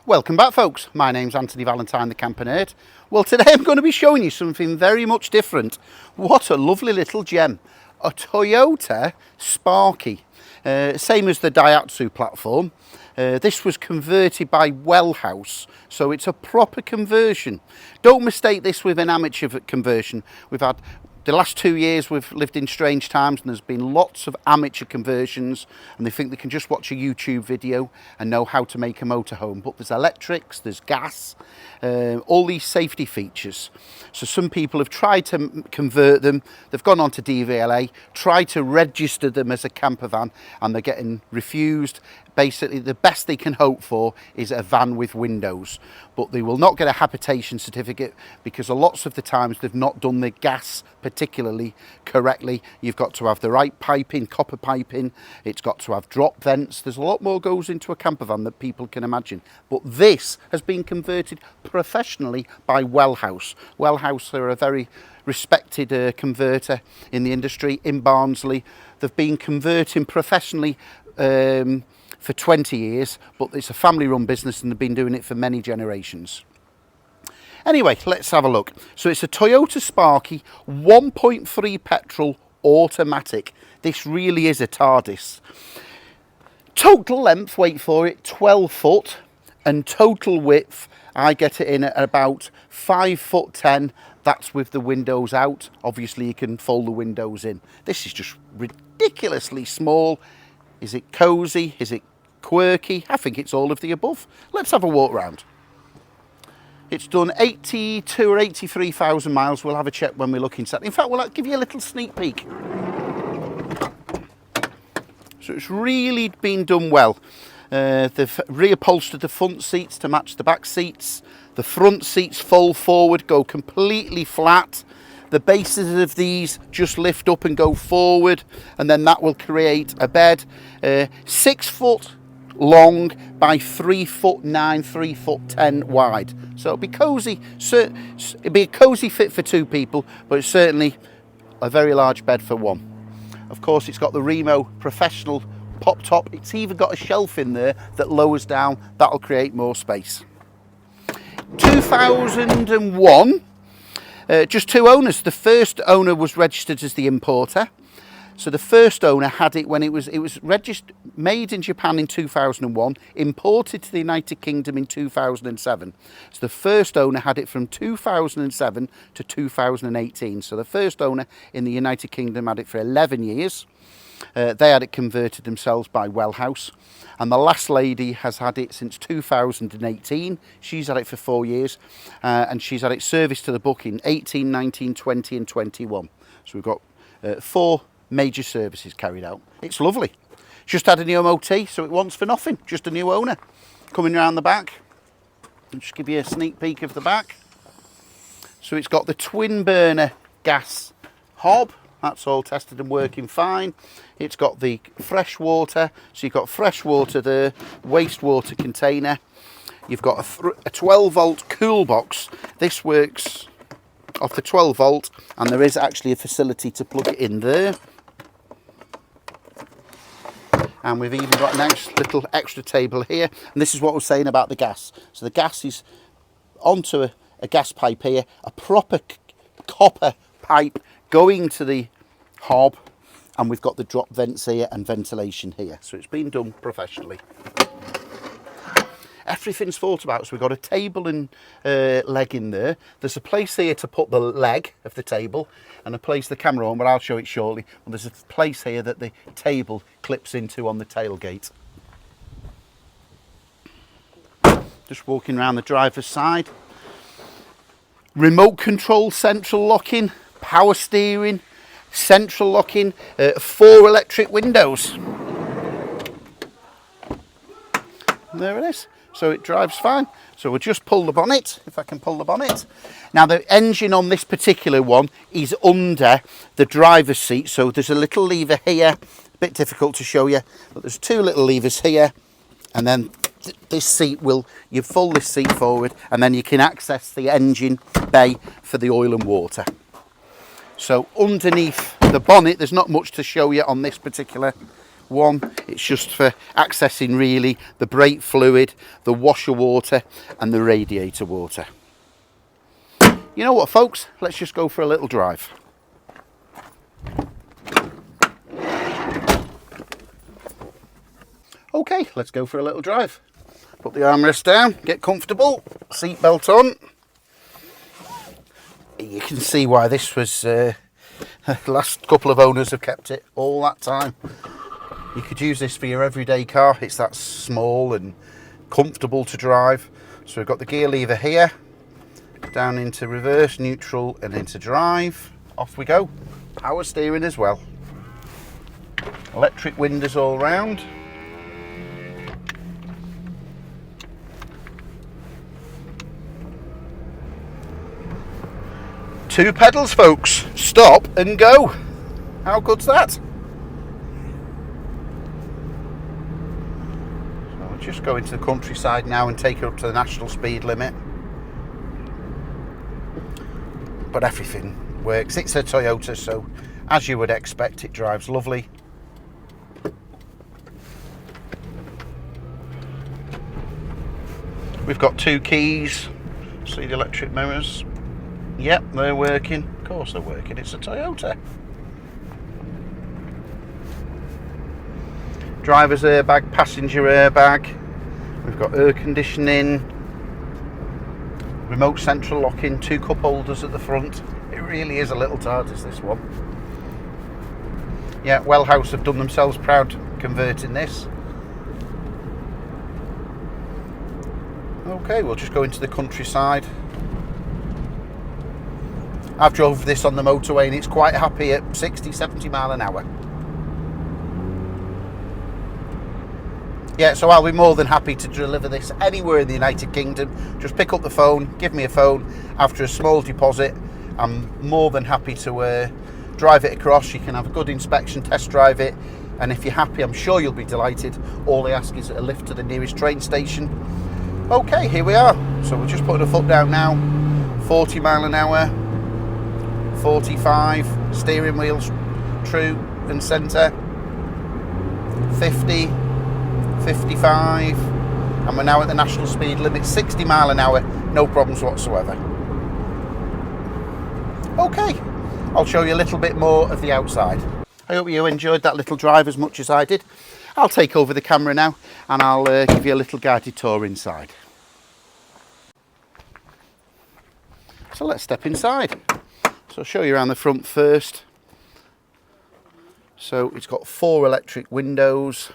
Welcome back, folks. My name's Anthony Valentine, the Camper Nerd. Well, today I'm going to be showing you something very much different. What a lovely little gem. A Toyota Sparky. Same as the Daihatsu platform. This was converted by Wellhouse, so it's a proper conversion. Don't mistake this with an amateur conversion. We've had the last 2 years we've lived in strange times, and there's been lots of amateur conversions, and they think they can just watch a YouTube video and know how to make a motorhome. But there's electrics, there's gas, all these safety features. So some people have tried to convert them. They've gone on to DVLA, tried to register them as a campervan, and they're getting refused. Basically, the best they can hope for is a van with windows, but they will not get a habitation certificate because lots of the times they've not done the gas particularly correctly. You've got to have the right piping, copper piping. It's got to have drop vents. There's a lot more goes into a campervan that people can imagine. But this has been converted professionally by Wellhouse. Wellhouse are a very respected converter in the industry in Barnsley. They've been converting professionally for 20 years, but it's a family-run business and they've been doing it for many generations. Anyway, let's have a look. So it's a Toyota Sparky 1.3 petrol automatic. This really is a TARDIS. Total length, wait for it, 12 foot, and total width, I get it in at about 5'10". That's with the windows out. Obviously you can fold the windows in. This is just ridiculously small. Is it cosy? Is it quirky? I think it's all of the above. Let's have a walk round. It's done 82 or 83,000 miles. We'll have a check when we look inside. In fact, we'll give you a little sneak peek. So it's really been done well. They've reupholstered the front seats to match the back seats. The front seats fold forward, go completely flat. The bases of these just lift up and go forward, and then that will create a bed 6 foot long by 3'9", 3'10" wide. So it'll be cosy. It'll be a cosy fit for two people, but it's certainly a very large bed for one. Of course, it's got the Remo Professional pop top. It's even got a shelf in there that lowers down. That'll create more space. 2001. Just two owners. The first owner was registered as the importer. So the first owner had it when it was registered, made in Japan in 2001, imported to the United Kingdom in 2007. So the first owner had it from 2007 to 2018. So the first owner in the United Kingdom had it for 11 years. They had it converted themselves by Wellhouse. And the last lady has had it since 2018. She's had it for 4 years. And she's had it serviced to the book in 18, 19, 20 and 21. So we've got 4 major services carried out. It's lovely. Just had a new MOT, so it wants for nothing. Just a new owner. Coming around the back. I'll just give you a sneak peek of the back. So it's got the twin burner gas hob. That's all tested and working fine. It's got the fresh water, so you've got fresh water there, wastewater container. You've got a 12 volt cool box. This works off the 12 volt, and there is actually a facility to plug it in there. And we've even got a nice little extra table here. And this is what I was saying about the gas. So the gas is onto a gas pipe here, a proper copper pipe going to the hob, and we've got the drop vents here and ventilation here. So it's been done professionally. Everything's thought about. So we've got a table and leg in there. There's a place here to put the leg of the table and a place the camera on, but I'll show it shortly. And there's a place here that the table clips into on the tailgate. Just walking around the driver's side. Remote control, central locking, power steering, central locking, 4 electric windows. And there it is. So it drives fine. So we'll just pull the bonnet, if I can pull the bonnet. Now the engine on this particular one is under the driver's seat. So there's a little lever here, a bit difficult to show you, but there's 2 little levers here. And then this seat you fold this seat forward, and then you can access the engine bay for the oil and water. So underneath the bonnet, there's not much to show you on this particular One, it's just for accessing really the brake fluid, the washer water and the radiator water. You know what, folks, let's just go for a little drive. Okay, let's go for a little drive. Put the armrest down, get comfortable, seat belt on. You can see why this was, the last couple of owners have kept it all that time. You could use this for your everyday car. It's that small and comfortable to drive. So we've got the gear lever here, down into reverse, neutral and into drive. Off we go. Power steering as well. Electric windows all round. Two pedals, folks. Stop and go. How good's that? So I'll just go into the countryside now and take her up to the national speed limit. But everything works. It's a Toyota, so as you would expect, it drives lovely. We've got two keys. See the electric mirrors? Yep, they're working. Of course they're working. It's a Toyota. Driver's airbag, passenger airbag. We've got air conditioning. Remote central locking, two cup holders at the front. It really is a little TARDIS, this one. Yeah, Wellhouse have done themselves proud converting this. Okay, we'll just go into the countryside. I've drove this on the motorway and it's quite happy at 60-70 mile an hour. Yeah, so I'll be more than happy to deliver this anywhere in the United Kingdom. Just pick up the phone, give me a phone. After a small deposit, I'm more than happy to drive it across. You can have a good inspection, test drive it. And if you're happy, I'm sure you'll be delighted. All I ask is a lift to the nearest train station. Okay, here we are. So we're just putting a foot down now. 40 mile an hour. 45, steering wheels true and centre, 50, 55, and we're now at the national speed limit, 60 mile an hour, no problems whatsoever. Okay, I'll show you a little bit more of the outside. I hope you enjoyed that little drive as much as I did. I'll take over the camera now and I'll give you a little guided tour inside. So let's step inside. So I'll show you around the front first. So it's got 4 electric windows,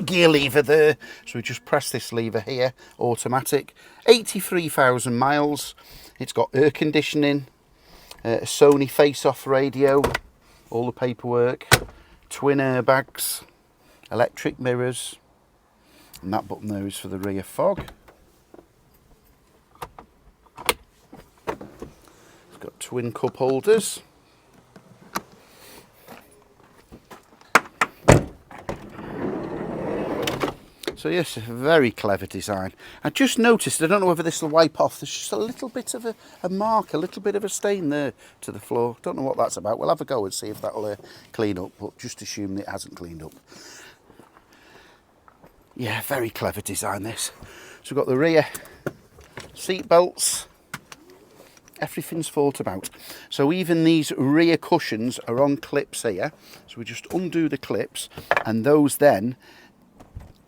gear lever there, so we just press this lever here, automatic. 83,000 miles. It's got air conditioning, a Sony face-off radio, all the paperwork, twin airbags, electric mirrors, and that button there is for the rear fog. Got twin cup holders. So yes, a very clever design. I just noticed, I don't know whether this will wipe off, there's just a little bit of a mark, a little bit of a stain there to the floor. Don't know what that's about. We'll have a go and see if that'll clean up, but just assume that it hasn't cleaned up. Yeah, very clever design this. So we've got the rear seat belts. Everything's thought about. So even these rear cushions are on clips here. So we just undo the clips and those then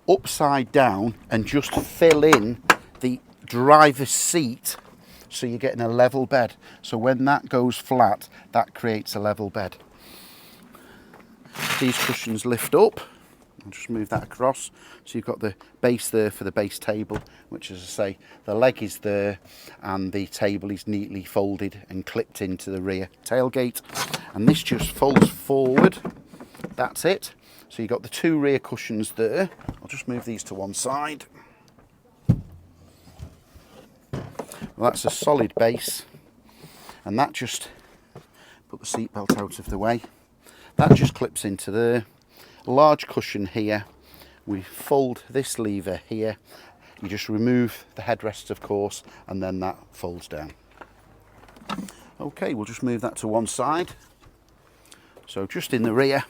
upside down and just fill in the driver's seat, so you're getting a level bed. So when that goes flat, that creates a level bed. These cushions lift up. I'll just move that across. So you've got the base there for the base table, which, as I say, the leg is there and the table is neatly folded and clipped into the rear tailgate. And this just folds forward. That's it. So you've got the 2 rear cushions there. I'll just move these to one side. Well, that's a solid base. And that just, put the seat belt out of the way. That just clips into there. Large cushion here. We fold this lever here. You just remove the headrests, of course, and then that folds down. Okay, we'll just move that to one side. So just in the rear,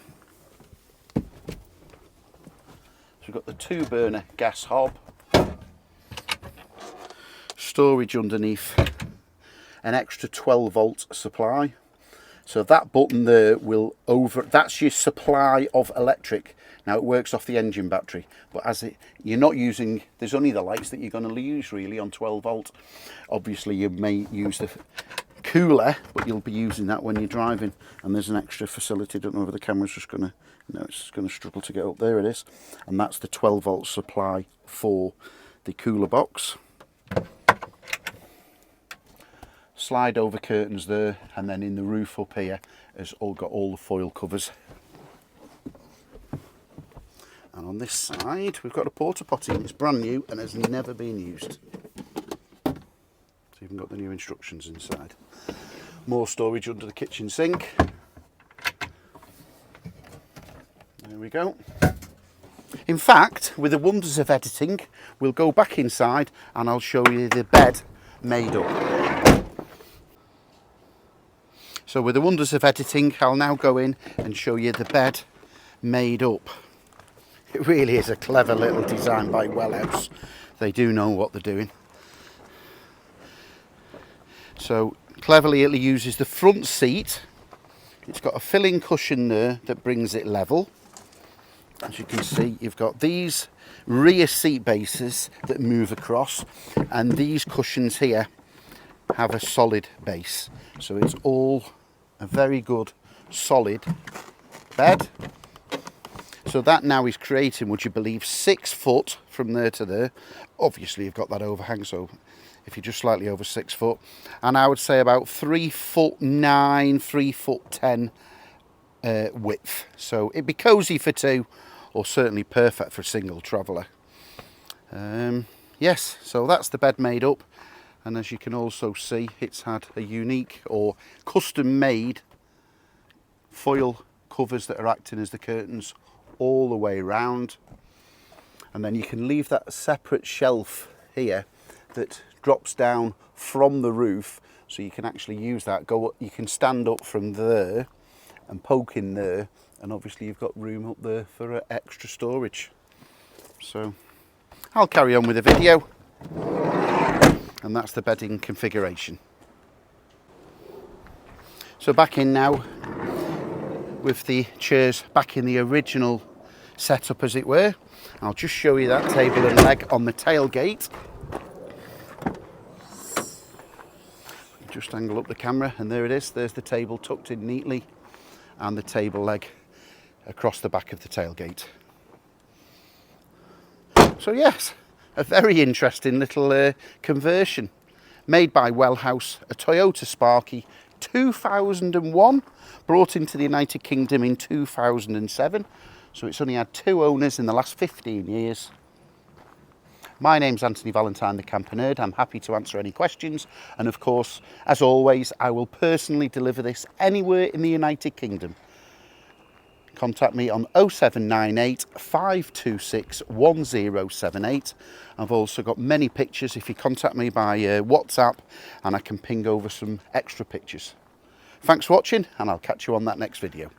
we've got the 2-burner gas hob, storage underneath, an extra 12-volt supply. So that button there that's your supply of electric. Now it works off the engine battery, but you're not using, there's only the lights that you're going to use really on 12 volt. Obviously you may use the cooler, but you'll be using that when you're driving. And there's an extra facility, don't know if the camera's just going to, no, it's just going to struggle to get up. There it is. And that's the 12 volt supply for the cooler box. Slide over curtains there, and then in the roof up here has all got all the foil covers. And on this side we've got a porta potty, and it's brand new and has never been used. It's even got the new instructions inside. More storage under the kitchen sink. There we go. In fact, with the wonders of editing, we'll go back inside and I'll show you the bed made up. So with the wonders of editing, I'll now go in and show you the bed made up. It really is a clever little design by Wellhouse. They do know what they're doing. So cleverly it uses the front seat. It's got a filling cushion there that brings it level. As you can see, you've got these rear seat bases that move across, and these cushions here have a solid base. So it's all a very good solid bed. So that now is creating, would you believe, 6 foot from there to there. Obviously you've got that overhang, so if you're just slightly over 6 foot, and I would say about 3'9", 3'10" width. So it'd be cosy for 2, or certainly perfect for a single traveller. Yes, so that's the bed made up. And as you can also see, it's had a unique or custom made foil covers that are acting as the curtains all the way around. And then you can leave that separate shelf here that drops down from the roof, so you can actually use that. You can stand up from there and poke in there, and obviously you've got room up there for extra storage. So I'll carry on with the video. And that's the bedding configuration. So back in now with the chairs back in the original setup, as it were. I'll just show you that table and leg on the tailgate. Just angle up the camera, and there it is. There's the table tucked in neatly, and the table leg across the back of the tailgate. So yes, a very interesting little conversion made by Wellhouse, a Toyota Sparky 2001, brought into the United Kingdom in 2007. So it's only had 2 owners in the last 15 years. My name's Anthony Valentine, the Camper Nerd. I'm happy to answer any questions. And of course, as always, I will personally deliver this anywhere in the United Kingdom. Contact me on 0798 526 1078. I've also got many pictures if you contact me by WhatsApp, and I can ping over some extra pictures. Thanks for watching, and I'll catch you on that next video.